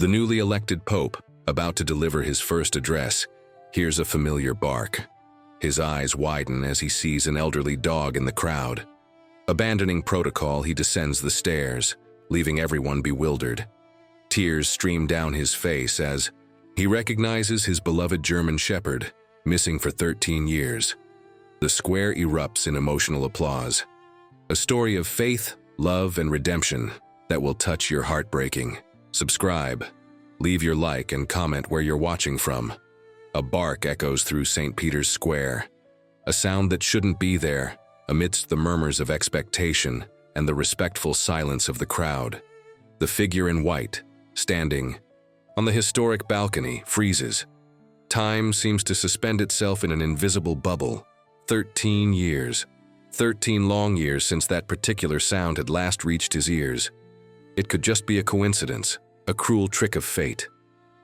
The newly elected Pope, about to deliver his first address, hears a familiar bark. His eyes widen as he sees an elderly dog in the crowd. Abandoning protocol, he descends the stairs, leaving everyone bewildered. Tears stream down his face as he recognizes his beloved German shepherd, missing for 13 years. The square erupts in emotional applause. A story of faith, love, and redemption that will touch your heart breaking. Subscribe, leave your like, and comment where you're watching from. A bark echoes through St. Peter's Square, a sound that shouldn't be there, amidst the murmurs of expectation and the respectful silence of the crowd. The figure in white, standing on the historic balcony, freezes. Time seems to suspend itself in an invisible bubble. 13 years. 13 long years since that particular sound had last reached his ears. It could just be a coincidence, a cruel trick of fate.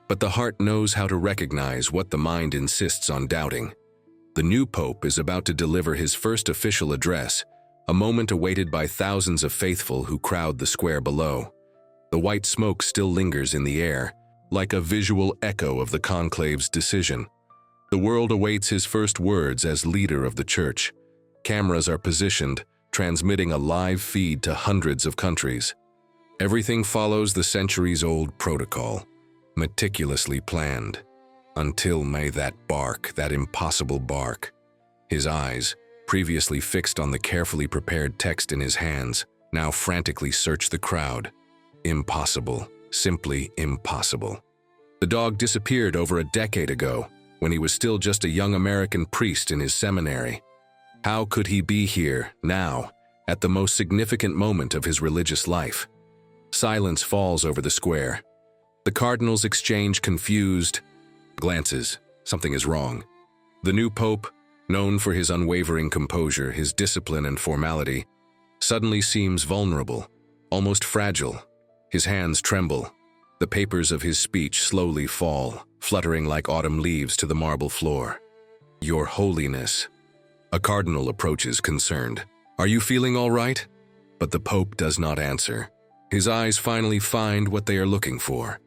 But the heart knows how to recognize what the mind insists on doubting. The new pope is about to deliver his first official address, a moment awaited by thousands of faithful who crowd the square below. The white smoke still lingers in the air, like a visual echo of the conclave's decision. The world awaits his first words as leader of the church. Cameras are positioned, transmitting a live feed to hundreds of countries. Everything follows the centuries-old protocol, meticulously planned. Until may that bark, that impossible bark. His eyes, previously fixed on the carefully prepared text in his hands, now frantically search the crowd. Impossible, simply impossible. The dog disappeared over a decade ago, when he was still just a young American priest in his seminary. How could he be here, now, at the most significant moment of his religious life? Silence falls over the square. The cardinals exchange confused glances. Something is wrong. The new pope, known for his unwavering composure, his discipline and formality, suddenly seems vulnerable, almost fragile. His hands tremble. The papers of his speech slowly fall, fluttering like autumn leaves to the marble floor. "Your Holiness." A cardinal approaches, concerned. "Are you feeling all right?" But the pope does not answer. His eyes finally find what they are looking for.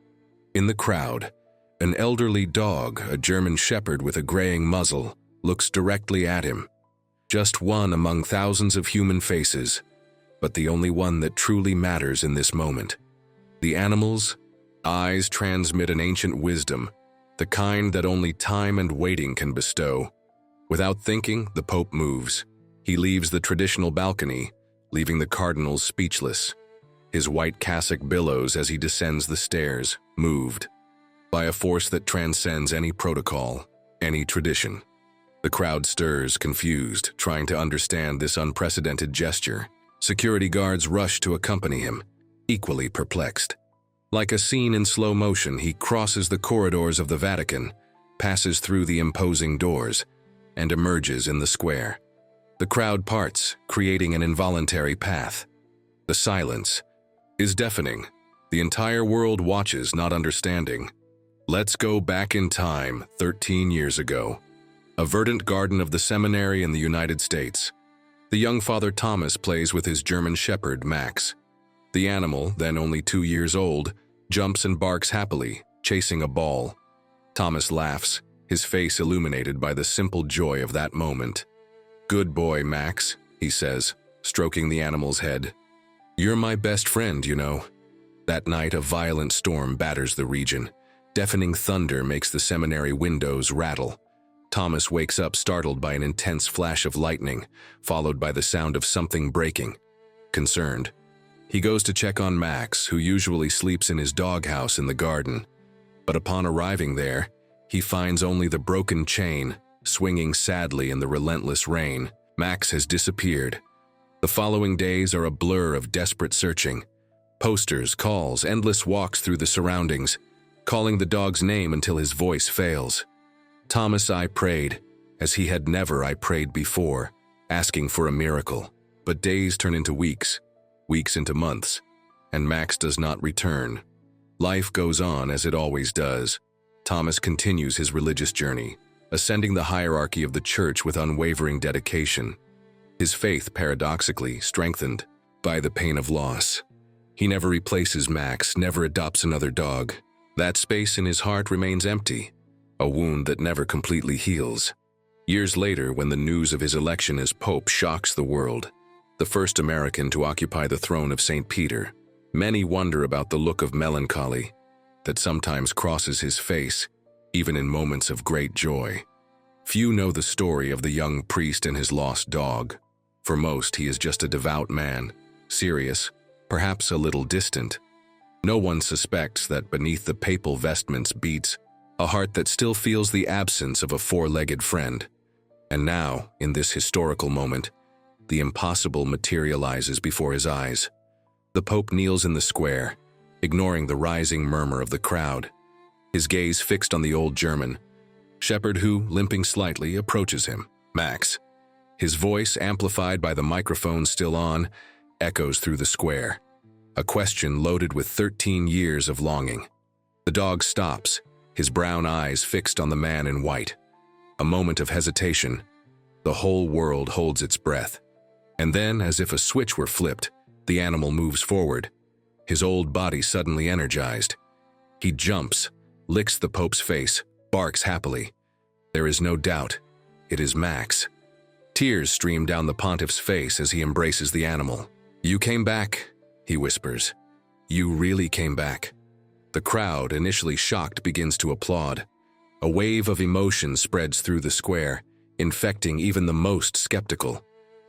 In the crowd, an elderly dog, a German shepherd with a graying muzzle, looks directly at him. Just one among thousands of human faces, but the only one that truly matters in this moment. The animal's eyes transmit an ancient wisdom, the kind that only time and waiting can bestow. Without thinking, the Pope moves. He leaves the traditional balcony, leaving the cardinals speechless. His white cassock billows as he descends the stairs, moved by a force that transcends any protocol, any tradition. The crowd stirs, confused, trying to understand this unprecedented gesture. Security guards rush to accompany him, equally perplexed. Like a scene in slow motion, he crosses the corridors of the Vatican, passes through the imposing doors, and emerges in the square. The crowd parts, creating an involuntary path. The silence is deafening. The entire world watches, not understanding. Let's go back in time, 13 years ago. A verdant garden of the seminary in the United States. The young Father Thomas plays with his German shepherd, Max. The animal, then only 2 years old, jumps and barks happily, chasing a ball. Thomas laughs, his face illuminated by the simple joy of that moment. "Good boy, Max," he says, stroking the animal's head. "You're my best friend, you know." That night, a violent storm batters the region. Deafening thunder makes the seminary windows rattle. Thomas wakes up startled by an intense flash of lightning, followed by the sound of something breaking. Concerned, he goes to check on Max, who usually sleeps in his doghouse in the garden. But upon arriving there, he finds only the broken chain, swinging sadly in the relentless rain. Max has disappeared. The following days are a blur of desperate searching. Posters, calls, endless walks through the surroundings, calling the dog's name until his voice fails. Thomas I prayed, as he had never I prayed before, asking for a miracle. But days turn into weeks, weeks into months, and Max does not return. Life goes on as it always does. Thomas continues his religious journey, ascending the hierarchy of the church with unwavering dedication. His faith paradoxically strengthened by the pain of loss. He never replaces Max, never adopts another dog. That space in his heart remains empty, a wound that never completely heals. Years later, when the news of his election as Pope shocks the world, the first American to occupy the throne of St. Peter, many wonder about the look of melancholy that sometimes crosses his face, even in moments of great joy. Few know the story of the young priest and his lost dog. For most, he is just a devout man, serious, perhaps a little distant. No one suspects that beneath the papal vestments beats a heart that still feels the absence of a four-legged friend. And now, in this historical moment, the impossible materializes before his eyes. The Pope kneels in the square, ignoring the rising murmur of the crowd, his gaze fixed on the old German shepherd who, limping slightly, approaches him. Max. His voice, amplified by the microphone still on, echoes through the square, a question loaded with 13 years of longing. The dog stops, his brown eyes fixed on the man in white. A moment of hesitation. The whole world holds its breath. And then, as if a switch were flipped, the animal moves forward, his old body suddenly energized. He jumps, licks the Pope's face, barks happily. There is no doubt, it is Max. Tears stream down the pontiff's face as he embraces the animal. "You came back," he whispers. "You really came back." The crowd, initially shocked, begins to applaud. A wave of emotion spreads through the square, infecting even the most skeptical.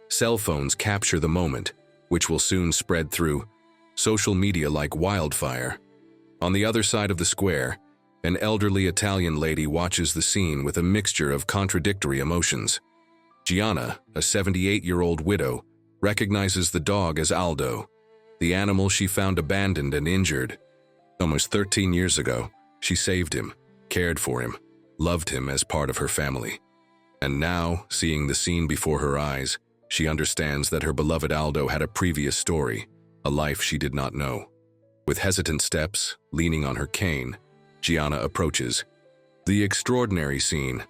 Cell phones capture the moment, which will soon spread through social media like wildfire. On the other side of the square, an elderly Italian lady watches the scene with a mixture of contradictory emotions. Giana, a 78-year-old widow, recognizes the dog as Aldo, the animal she found abandoned and injured. Almost 13 years ago, she saved him, cared for him, loved him as part of her family. And now, seeing the scene before her eyes, she understands that her beloved Aldo had a previous story, a life she did not know. With hesitant steps, leaning on her cane, Giana approaches. The extraordinary scene.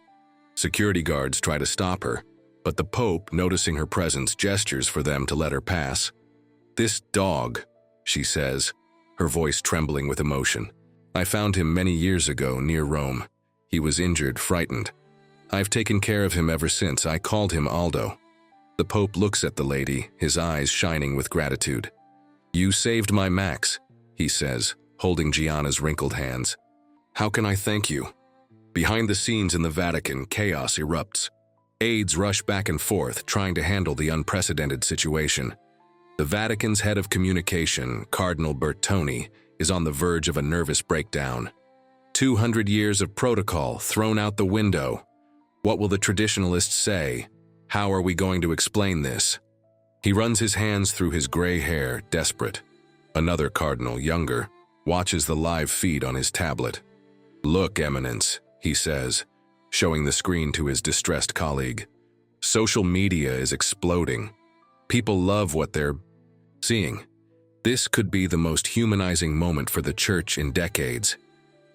Security guards try to stop her, but the Pope, noticing her presence, gestures for them to let her pass. "This dog," she says, her voice trembling with emotion. "I found him many years ago near Rome. He was injured, frightened. I've taken care of him ever since. I called him Aldo." The Pope looks at the lady, his eyes shining with gratitude. "You saved my Max," he says, holding Giana's wrinkled hands. "How can I thank you?" Behind the scenes in the Vatican, chaos erupts. Aides rush back and forth, trying to handle the unprecedented situation. The Vatican's head of communication, Cardinal Bertone, is on the verge of a nervous breakdown. 200 years of protocol thrown out the window. What will the traditionalists say? How are we going to explain this? He runs his hands through his gray hair, desperate. Another cardinal, younger, watches the live feed on his tablet. "Look, Eminence," he says, showing the screen to his distressed colleague. "Social media is exploding. People love what they're seeing. This could be the most humanizing moment for the Church in decades."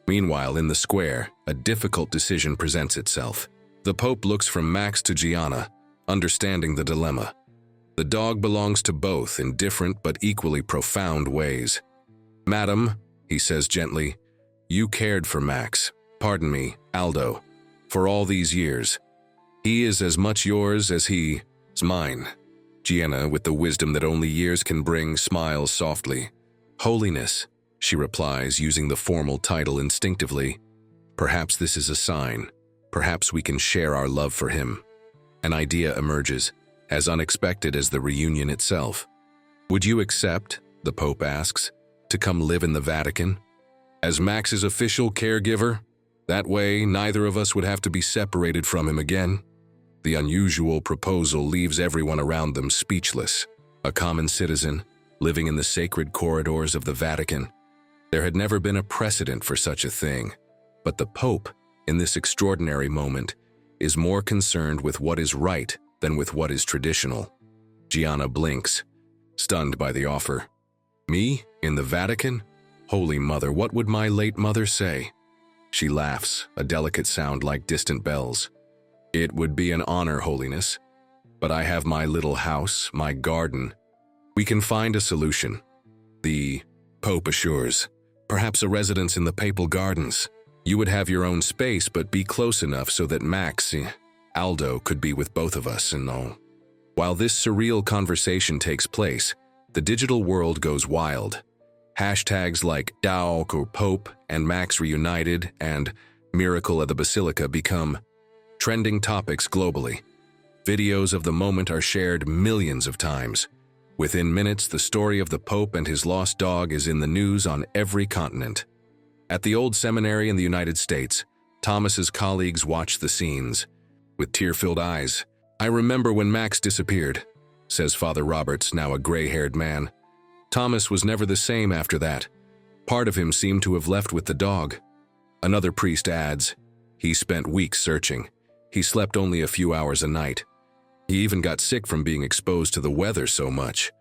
Meanwhile, in the square, a difficult decision presents itself. The Pope looks from Max to Giana, understanding the dilemma. The dog belongs to both in different but equally profound ways. "Madam," he says gently, "you cared for Max, pardon me, Aldo, for all these years. He is as much yours as he is mine." Giana, with the wisdom that only years can bring, smiles softly. "Holiness," she replies, using the formal title instinctively. "Perhaps this is a sign. Perhaps we can share our love for him." An idea emerges, as unexpected as the reunion itself. "Would you accept," the Pope asks, "to come live in the Vatican? As Max's official caregiver? That way, neither of us would have to be separated from him again." The unusual proposal leaves everyone around them speechless. A common citizen, living in the sacred corridors of the Vatican. There had never been a precedent for such a thing, but the Pope, in this extraordinary moment, is more concerned with what is right than with what is traditional. Giana blinks, stunned by the offer. "Me? In the Vatican? Holy Mother, what would my late mother say?" She laughs, a delicate sound like distant bells. "It would be an honor, Holiness. But I have my little house, my garden. We can find a solution," the Pope assures. Perhaps a residence in the papal gardens. You would have your own space, but be close enough so that Aldo could be with both of us and all. While this surreal conversation takes place, the digital world goes wild. Hashtags like Dauk or Pope and Max Reunited and Miracle of the Basilica become trending topics globally. Videos of the moment are shared millions of times. Within minutes, the story of the Pope and his lost dog is in the news on every continent. At the old seminary in the United States, Thomas's colleagues watched the scenes. With tear-filled eyes, "I remember when Max disappeared," says Father Roberts, now a gray-haired man. "Thomas was never the same after that. Part of him seemed to have left with the dog." Another priest adds, "He spent weeks searching. He slept only a few hours a night. He even got sick from being exposed to the weather so much.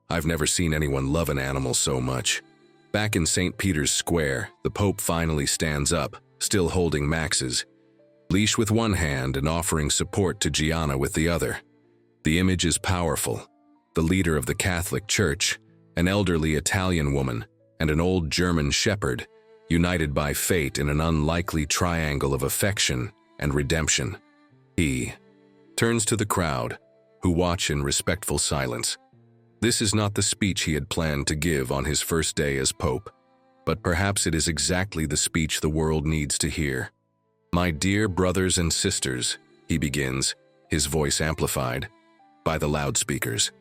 I've never seen anyone love an animal so much." Back in St. Peter's Square, the Pope finally stands up, still holding Max's leash with one hand and offering support to Giana with the other. The image is powerful. The leader of the Catholic Church, an elderly Italian woman, and an old German shepherd, united by fate in an unlikely triangle of affection and redemption. He turns to the crowd, who watch in respectful silence. This is not the speech he had planned to give on his first day as Pope, but perhaps it is exactly the speech the world needs to hear. "My dear brothers and sisters," he begins, his voice amplified by the loudspeakers.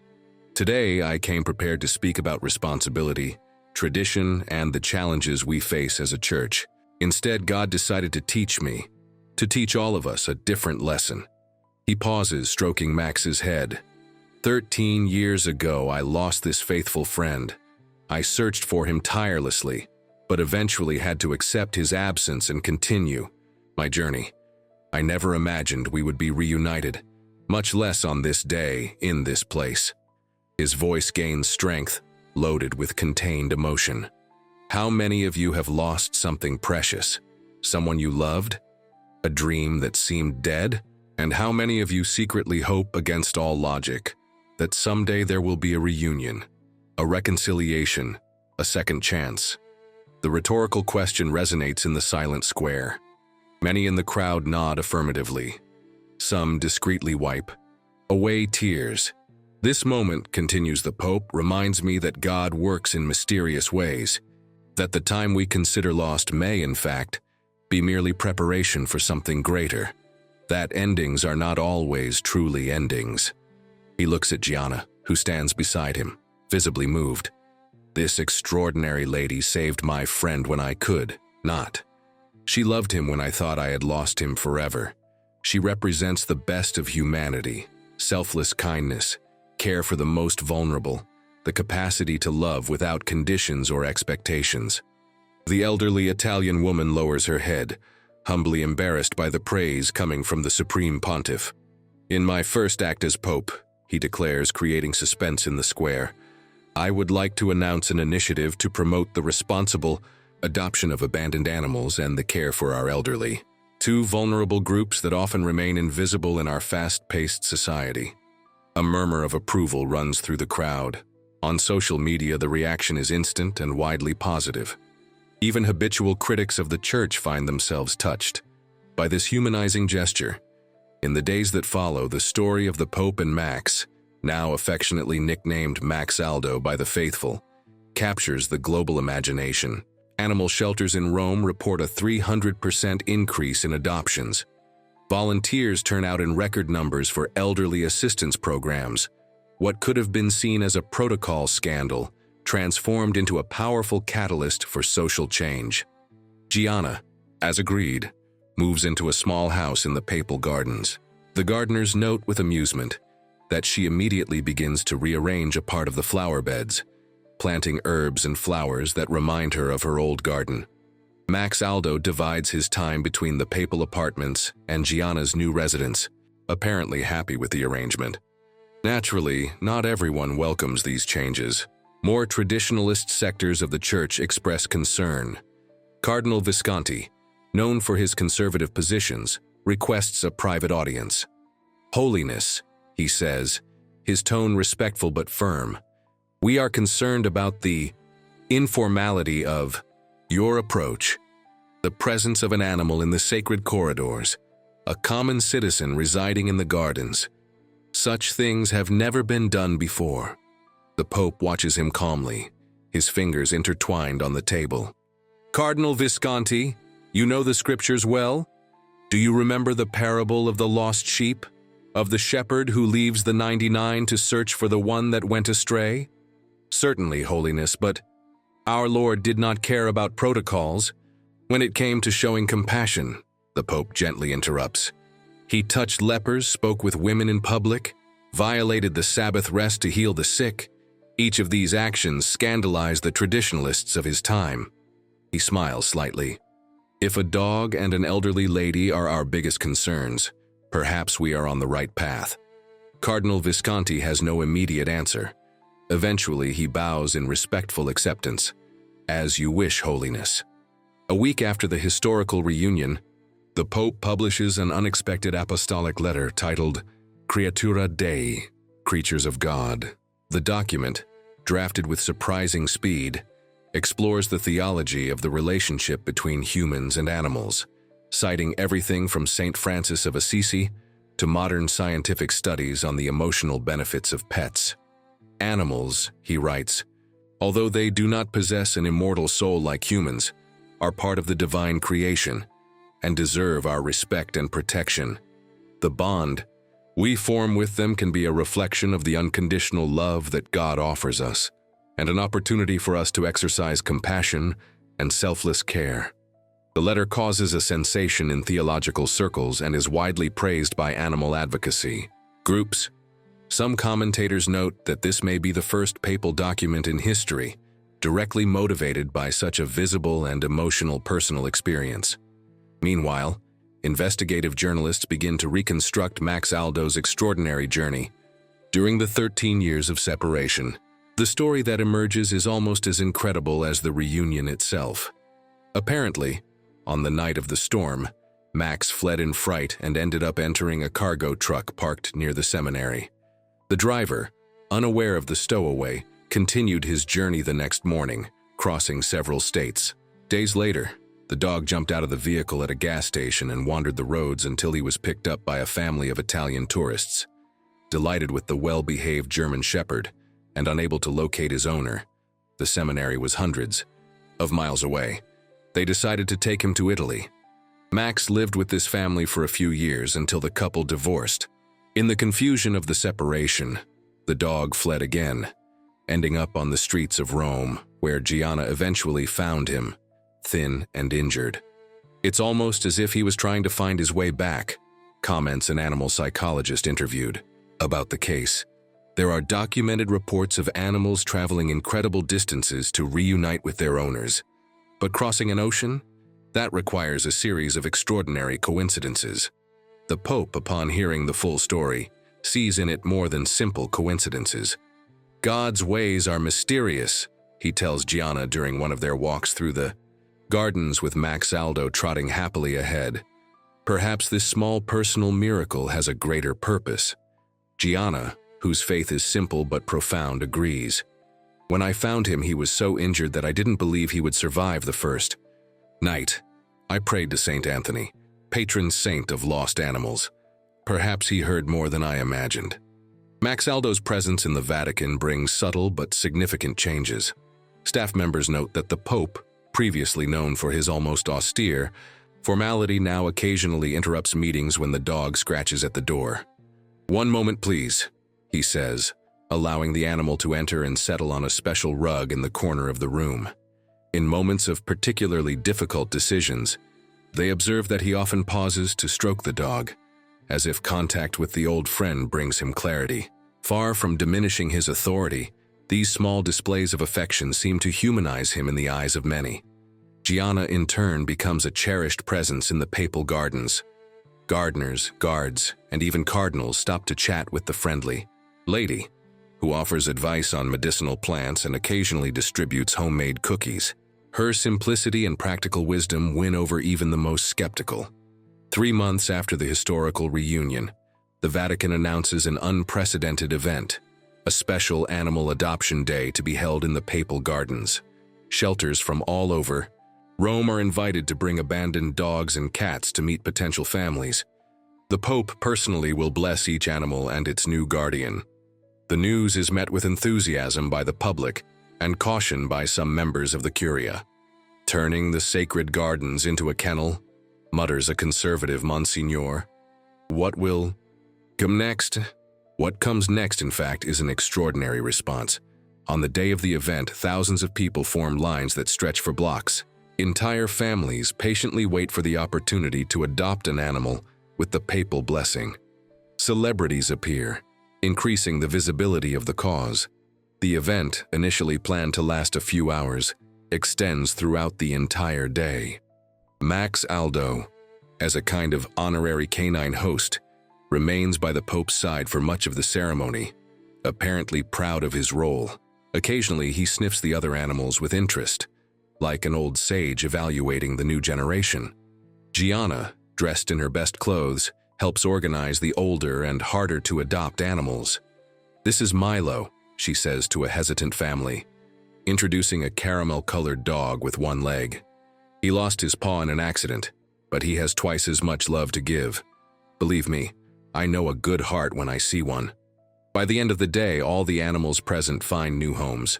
"Today I came prepared to speak about responsibility, tradition, and the challenges we face as a church. Instead, God decided to teach me, to teach all of us a different lesson." He pauses, stroking Max's head. 13 years ago, I lost this faithful friend. I searched for him tirelessly, but eventually had to accept his absence and continue my journey. I never imagined we would be reunited, much less on this day, in this place. His voice gains strength, loaded with contained emotion. How many of you have lost something precious? Someone you loved? A dream that seemed dead? And how many of you secretly hope against all logic that someday there will be a reunion, a reconciliation, a second chance? The rhetorical question resonates in the silent square. Many in the crowd nod affirmatively. Some discreetly wipe away tears. "This moment," continues the Pope, "reminds me that God works in mysterious ways, that the time we consider lost may, in fact, be merely preparation for something greater, that endings are not always truly endings." He looks at Giana, who stands beside him, visibly moved. "This extraordinary lady saved my friend when I could not. She loved him when I thought I had lost him forever. She represents the best of humanity, selfless kindness, care for the most vulnerable, the capacity to love without conditions or expectations." The elderly Italian woman lowers her head, humbly embarrassed by the praise coming from the Supreme Pontiff. "In my first act as Pope," he declares, creating suspense in the square, "I would like to announce an initiative to promote the responsible adoption of abandoned animals and the care for our elderly, two vulnerable groups that often remain invisible in our fast-paced society." A murmur of approval runs through the crowd. On social media, the reaction is instant and widely positive. Even habitual critics of the Church find themselves touched by this humanizing gesture. In the days that follow, the story of the Pope and Max, now affectionately nicknamed Maxaldo by the faithful, captures the global imagination. Animal shelters in Rome report a 300% increase in adoptions. Volunteers turn out in record numbers for elderly assistance programs. What could have been seen as a protocol scandal transformed into a powerful catalyst for social change. Giana, as agreed, moves into a small house in the papal gardens. The gardeners note with amusement that she immediately begins to rearrange a part of the flower beds, planting herbs and flowers that remind her of her old garden. Maxaldo divides his time between the papal apartments and Giana's new residence, apparently happy with the arrangement. Naturally, not everyone welcomes these changes. More traditionalist sectors of the Church express concern. Cardinal Viscanti, known for his conservative positions, requests a private audience. "Holiness," he says, his tone respectful but firm, "we are concerned about the informality of Your approach. The presence of an animal in the sacred corridors. A common citizen residing in the gardens. Such things have never been done before. The Pope watches him calmly, his fingers intertwined on the table. Cardinal Viscanti, you know the scriptures well? Do you remember the parable of the lost sheep? Of the shepherd who leaves the 99 to search for the one that went astray? Certainly, Holiness, but our Lord did not care about protocols. When it came to showing compassion, the Pope gently interrupts. He touched lepers, spoke with women in public, violated the Sabbath rest to heal the sick. Each of these actions scandalized the traditionalists of his time. He smiles slightly. If a dog and an elderly lady are our biggest concerns, perhaps we are on the right path. Cardinal Viscanti has no immediate answer. Eventually, he bows in respectful acceptance. As you wish, Holiness. A week after the historical reunion, the Pope publishes an unexpected apostolic letter titled Creatura Dei, Creatures of God. The document, drafted with surprising speed, explores the theology of the relationship between humans and animals, citing everything from St. Francis of Assisi to modern scientific studies on the emotional benefits of pets. Animals, he writes, although they do not possess an immortal soul like humans, are part of the divine creation and deserve our respect and protection. The bond we form with them can be a reflection of the unconditional love that God offers us, and an opportunity for us to exercise compassion and selfless care. The letter causes a sensation in theological circles and is widely praised by animal advocacy groups. Some commentators note that this may be the first papal document in history, directly motivated by such a visible and emotional personal experience. Meanwhile, investigative journalists begin to reconstruct Maxaldos' extraordinary journey. During the 13 years of separation, the story that emerges is almost as incredible as the reunion itself. Apparently, on the night of the storm, Max fled in fright and ended up entering a cargo truck parked near the seminary. The driver, unaware of the stowaway, continued his journey the next morning, crossing several states. Days later, the dog jumped out of the vehicle at a gas station and wandered the roads until he was picked up by a family of Italian tourists. Delighted with the well-behaved German shepherd and unable to locate his owner, the seminary was hundreds of miles away. They decided to take him to Italy. Max lived with this family for a few years until the couple divorced. In the confusion of the separation, the dog fled again, ending up on the streets of Rome, where Giana eventually found him, thin and injured. It's almost as if he was trying to find his way back, comments an animal psychologist interviewed about the case. There are documented reports of animals traveling incredible distances to reunite with their owners. But crossing an ocean? That requires a series of extraordinary coincidences. The Pope, upon hearing the full story, sees in it more than simple coincidences. God's ways are mysterious, he tells Giana during one of their walks through the gardens with Maxaldo trotting happily ahead. Perhaps this small personal miracle has a greater purpose. Giana, whose faith is simple but profound, agrees. When I found him, he was so injured that I didn't believe he would survive the first night. I prayed to Saint Anthony, patron saint of lost animals. Perhaps he heard more than I imagined. Maxaldo's presence in the Vatican brings subtle but significant changes. Staff members note that the Pope, previously known for his almost austere formality, now occasionally interrupts meetings when the dog scratches at the door. "One moment, please," he says, allowing the animal to enter and settle on a special rug in the corner of the room. In moments of particularly difficult decisions, they observe that he often pauses to stroke the dog, as if contact with the old friend brings him clarity. Far from diminishing his authority, these small displays of affection seem to humanize him in the eyes of many. Giana, in turn, becomes a cherished presence in the papal gardens. Gardeners, guards, and even cardinals stop to chat with the friendly lady, who offers advice on medicinal plants and occasionally distributes homemade cookies. Her simplicity and practical wisdom win over even the most skeptical. 3 months after the historical reunion, the Vatican announces an unprecedented event, a special animal adoption day to be held in the papal gardens. Shelters from all over, Rome are invited to bring abandoned dogs and cats to meet potential families. The Pope personally will bless each animal and its new guardian. The news is met with enthusiasm by the public and caution by some members of the Curia. Turning the sacred gardens into a kennel, mutters a conservative Monsignor. What will come next? What comes next, in fact, is an extraordinary response. On the day of the event, thousands of people form lines that stretch for blocks. Entire families patiently wait for the opportunity to adopt an animal with the papal blessing. Celebrities appear, increasing the visibility of the cause. The event, initially planned to last a few hours, extends throughout the entire day. Maxaldos, as a kind of honorary canine host, remains by the Pope's side for much of the ceremony, apparently proud of his role. Occasionally, he sniffs the other animals with interest, like an old sage evaluating the new generation. Giana, dressed in her best clothes, helps organize the older and harder-to-adopt animals. "This is Milo," she says to a hesitant family, introducing a caramel-colored dog with one leg. "He lost his paw in an accident, but he has twice as much love to give. Believe me, I know a good heart when I see one." By the end of the day, all the animals present find new homes.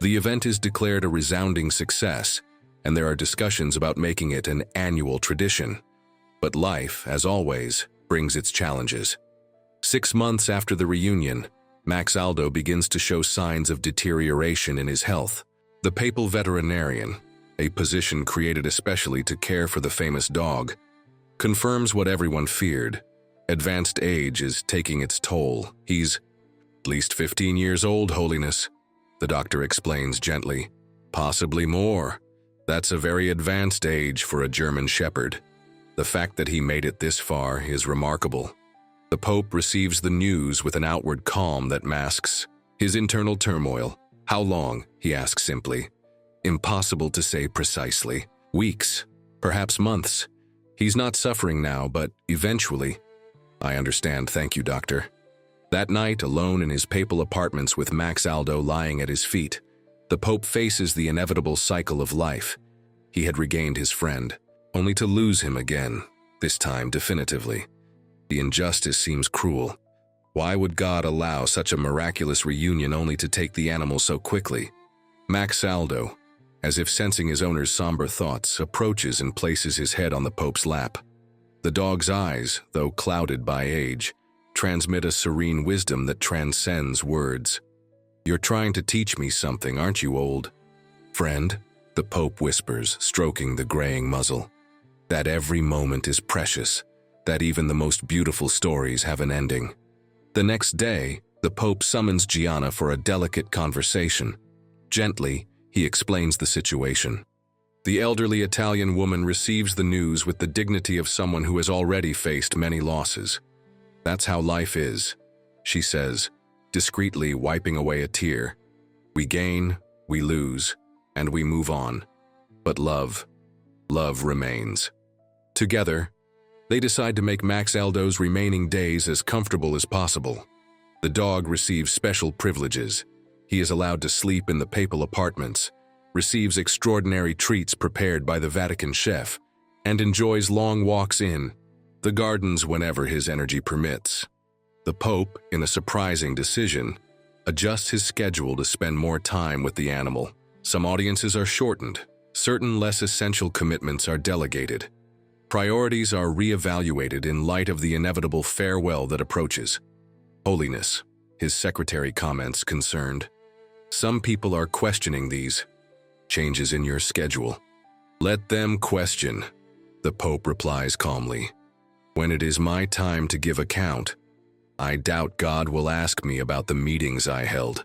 The event is declared a resounding success, and there are discussions about making it an annual tradition. But life, as always, brings its challenges. 6 months after the reunion, Maxaldos begins to show signs of deterioration in his health. The papal veterinarian, a position created especially to care for the famous dog, confirms what everyone feared. Advanced age is taking its toll. "He's at least 15 years old, Holiness," the doctor explains gently. "Possibly more. That's a very advanced age for a German shepherd." The fact that he made it this far is remarkable. The Pope receives the news with an outward calm that masks his internal turmoil. "How long?" he asks simply. Impossible to say precisely. Weeks, perhaps months. He's not suffering now, but eventually. "I understand, thank you, doctor." That night, alone in his papal apartments with Maxaldos lying at his feet, the Pope faces the inevitable cycle of life. He had regained his friend, only to lose him again, this time definitively. The injustice seems cruel. Why would God allow such a miraculous reunion only to take the animal so quickly? Maxaldos, as if sensing his owner's somber thoughts, approaches and places his head on the Pope's lap. The dog's eyes, though clouded by age, transmit a serene wisdom that transcends words. "You're trying to teach me something, aren't you, old friend?" the Pope whispers, stroking the graying muzzle. "That every moment is precious, that even the most beautiful stories have an ending." The next day, the Pope summons Giana for a delicate conversation. Gently, he explains the situation. The elderly Italian woman receives the news with the dignity of someone who has already faced many losses. "That's how life is," she says, discreetly wiping away a tear. "We gain, we lose, and we move on. But love remains." Together, they decide to make Maxaldos' remaining days as comfortable as possible. The dog receives special privileges. He is allowed to sleep in the papal apartments, receives extraordinary treats prepared by the Vatican chef, and enjoys long walks in the gardens whenever his energy permits. The Pope, in a surprising decision, adjusts his schedule to spend more time with the animal. Some audiences are shortened, certain less essential commitments are delegated. Priorities are re-evaluated in light of the inevitable farewell that approaches. "Holiness," his secretary comments, concerned. "Some people are questioning these changes in your schedule." "Let them question," the Pope replies calmly. "When it is my time to give account, I doubt God will ask me about the meetings I held,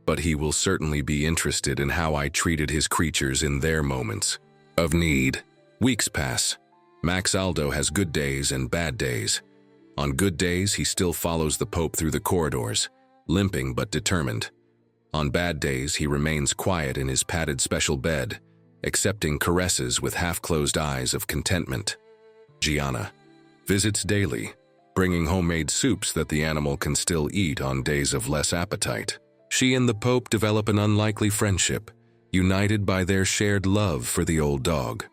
but he will certainly be interested in how I treated his creatures in their moments of need." Weeks pass. Maxaldos has good days and bad days. On good days, he still follows the Pope through the corridors, limping but determined. On bad days, he remains quiet in his padded special bed, accepting caresses with half-closed eyes of contentment. Giana visits daily, bringing homemade soups that the animal can still eat on days of less appetite. She and the Pope develop an unlikely friendship, united by their shared love for the old dog.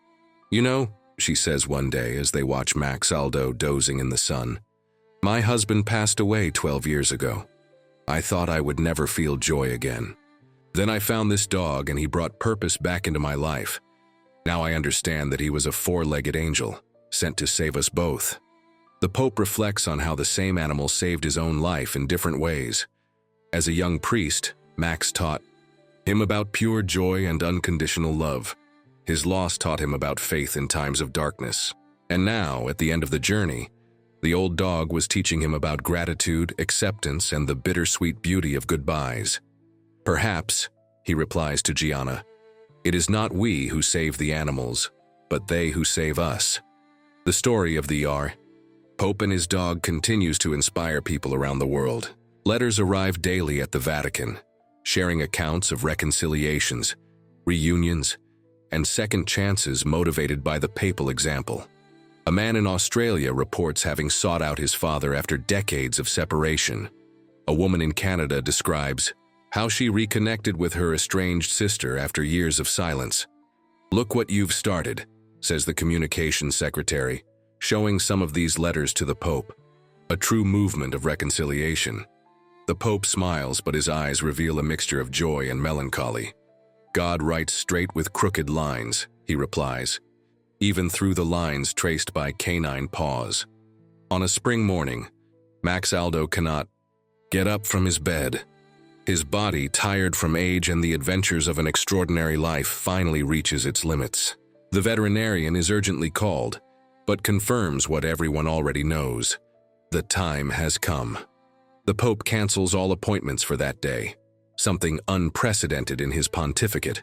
"You know," she says one day as they watch Maxaldo dozing in the sun, "my husband passed away 12 years ago. I thought I would never feel joy again. Then I found this dog and he brought purpose back into my life. Now I understand that he was a four-legged angel, sent to save us both." The Pope reflects on how the same animal saved his own life in different ways. As a young priest, Max taught him about pure joy and unconditional love. His loss taught him about faith in times of darkness. And now, at the end of the journey, the old dog was teaching him about gratitude, acceptance, and the bittersweet beauty of goodbyes. "Perhaps," he replies to Giana, "it is not we who save the animals, but they who save us." The story of the Pope and his dog continues to inspire people around the world. Letters arrive daily at the Vatican, sharing accounts of reconciliations, reunions, and second chances motivated by the papal example. A man in Australia reports having sought out his father after decades of separation. A woman in Canada describes how she reconnected with her estranged sister after years of silence. "Look what you've started," says the communications secretary, showing some of these letters to the Pope. A true movement of reconciliation. The Pope smiles, but his eyes reveal a mixture of joy and melancholy. "God writes straight with crooked lines," he replies, even through the lines traced by canine paws. On a spring morning, Maxaldo cannot get up from his bed. His body, tired from age and the adventures of an extraordinary life, finally reaches its limits. The veterinarian is urgently called, but confirms what everyone already knows: the time has come. The Pope cancels all appointments for that day, something unprecedented in his pontificate.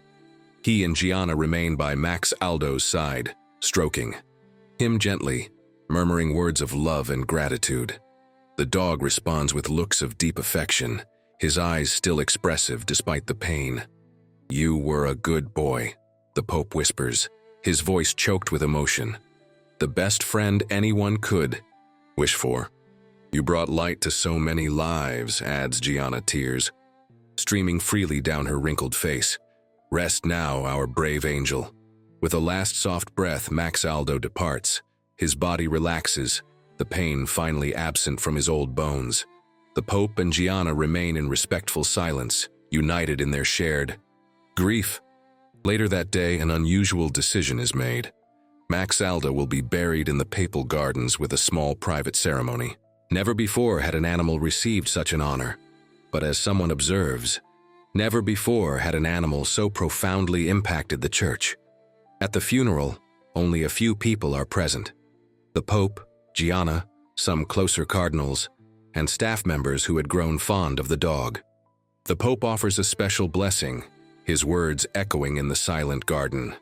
He and Giana remain by Maxaldo's side, stroking him gently, murmuring words of love and gratitude. The dog responds with looks of deep affection, his eyes still expressive despite the pain. "You were a good boy," the Pope whispers, his voice choked with emotion. "The best friend anyone could wish for. You brought light to so many lives," adds Giana, tears streaming freely down her wrinkled face. "Rest now, our brave angel." With a last soft breath, Maxaldo departs. His body relaxes, the pain finally absent from his old bones. The Pope and Giana remain in respectful silence, united in their shared grief. Later that day, an unusual decision is made. Maxaldo will be buried in the papal gardens with a small private ceremony. Never before had an animal received such an honor. But as someone observes, never before had an animal so profoundly impacted the Church. At the funeral, only a few people are present: the Pope, Giana, some closer cardinals, and staff members who had grown fond of the dog. The Pope offers a special blessing, his words echoing in the silent garden.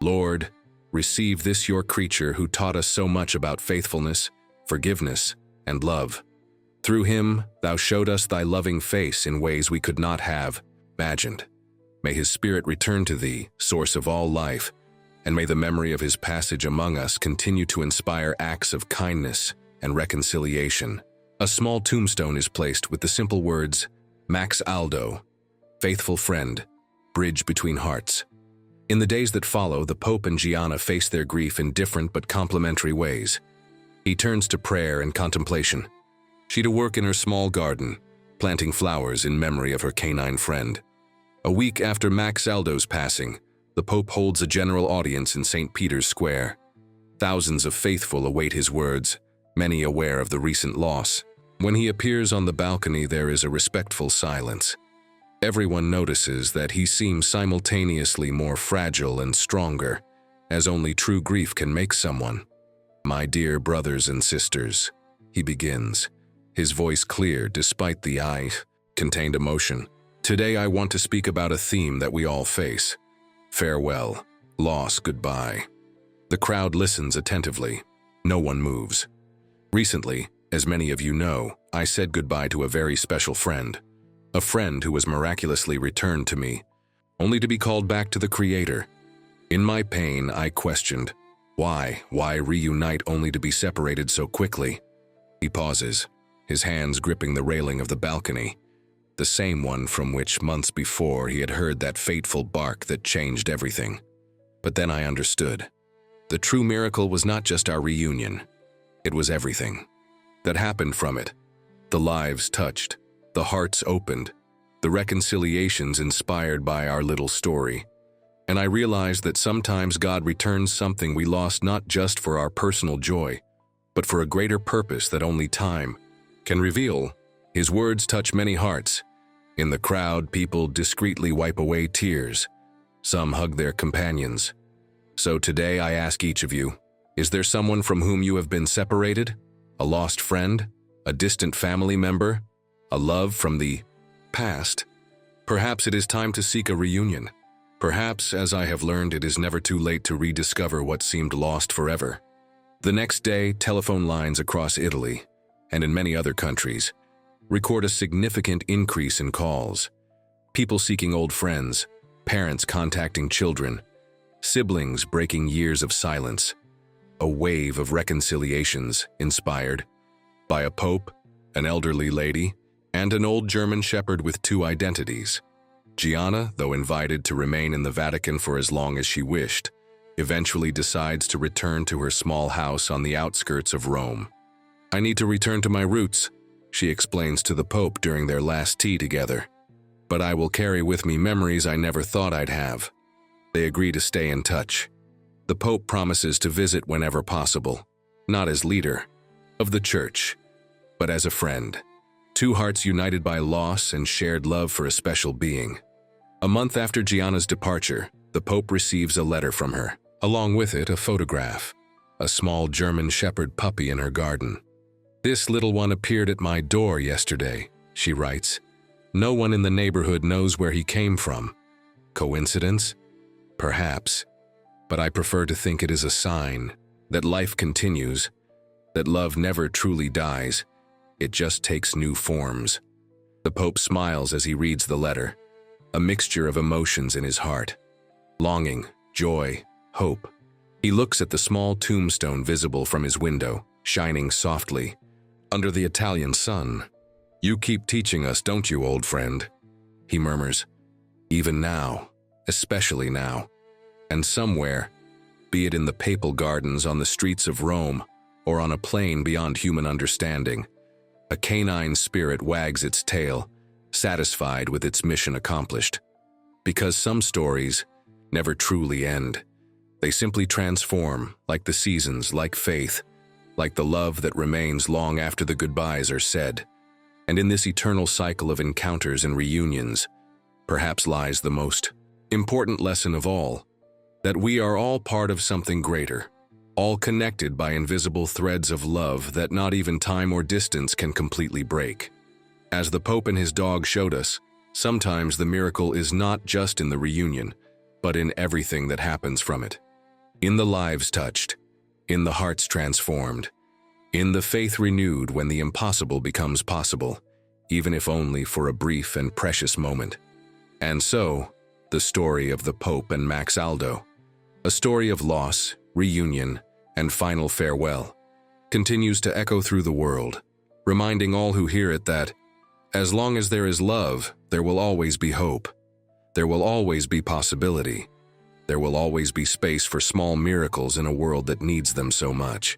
"Lord, receive this your creature who taught us so much about faithfulness, forgiveness, and love. Through him, thou showed us thy loving face in ways we could not have imagined. May his spirit return to thee, source of all life, and may the memory of his passage among us continue to inspire acts of kindness and reconciliation." A small tombstone is placed with the simple words, "Maxaldo, faithful friend, bridge between hearts." In the days that follow, the Pope and Giana face their grief in different but complementary ways. He turns to prayer and contemplation. She to work in her small garden, planting flowers in memory of her canine friend. A week after Maxaldo's passing, the Pope holds a general audience in St. Peter's Square. Thousands of faithful await his words, many aware of the recent loss. When he appears on the balcony, there is a respectful silence. Everyone notices that he seems simultaneously more fragile and stronger, as only true grief can make someone. "My dear brothers and sisters," he begins, his voice clear despite the contained emotion. "Today I want to speak about a theme that we all face. Farewell, loss, goodbye." The crowd listens attentively. No one moves. Recently, as many of you know, I said goodbye to a very special friend. A friend who was miraculously returned to me, only to be called back to the Creator. In my pain, I questioned, why reunite only to be separated so quickly? He pauses, his hands gripping the railing of the balcony. the same one from which months before he had heard that fateful bark that changed everything. But then I understood. The true miracle was not just our reunion. It was everything that happened from it. The lives touched, the hearts opened, the reconciliations inspired by our little story. And I realized that sometimes God returns something we lost not just for our personal joy, but for a greater purpose that only time can reveal. His words touch many hearts. In the crowd, people discreetly wipe away tears. Some hug their companions. So today I ask each of you, is there someone from whom you have been separated? A lost friend? A distant family member? A love from the past? Perhaps it is time to seek a reunion. Perhaps, as I have learned, it is never too late to rediscover what seemed lost forever. The next day, telephone lines across Italy, and in many other countries, record a significant increase in calls. People seeking old friends, parents contacting children, siblings breaking years of silence. A wave of reconciliations inspired by a pope, an elderly lady, and an old German shepherd with two identities. Giana, though invited to remain in the Vatican for as long as she wished, eventually decides to return to her small house on the outskirts of Rome. "I need to return to my roots," she explains to the Pope during their last tea together. "But I will carry with me memories I never thought I'd have." They agree to stay in touch. The Pope promises to visit whenever possible, not as leader of the Church, but as a friend. Two hearts united by loss and shared love for a special being. A month after Giana's departure, the Pope receives a letter from her. Along with it, a photograph, a small German shepherd puppy in her garden. "This little one appeared at my door yesterday," she writes. "No one in the neighborhood knows where he came from. Coincidence? Perhaps. But I prefer to think it is a sign that life continues, that love never truly dies. It just takes new forms." The Pope smiles as he reads the letter, a mixture of emotions in his heart. Longing, joy, hope. He looks at the small tombstone visible from his window, shining softly under the Italian sun. "You keep teaching us, don't you, old friend?" he murmurs. "Even now, especially now. And somewhere, be it in the papal gardens on the streets of Rome or on a plain beyond human understanding, a canine spirit wags its tail, satisfied with its mission accomplished. Because some stories never truly end. They simply transform, like the seasons, like faith, like the love that remains long after the goodbyes are said. And in this eternal cycle of encounters and reunions, perhaps lies the most important lesson of all, that we are all part of something greater, all connected by invisible threads of love that not even time or distance can completely break. As the Pope and his dog showed us, sometimes the miracle is not just in the reunion, but in everything that happens from it. In the lives touched, in the hearts transformed, in the faith renewed when the impossible becomes possible, even if only for a brief and precious moment. And so, the story of the Pope and Maxaldo, a story of loss, reunion, and final farewell, continues to echo through the world, reminding all who hear it that, as long as there is love, there will always be hope. There will always be possibility. There will always be space for small miracles in a world that needs them so much.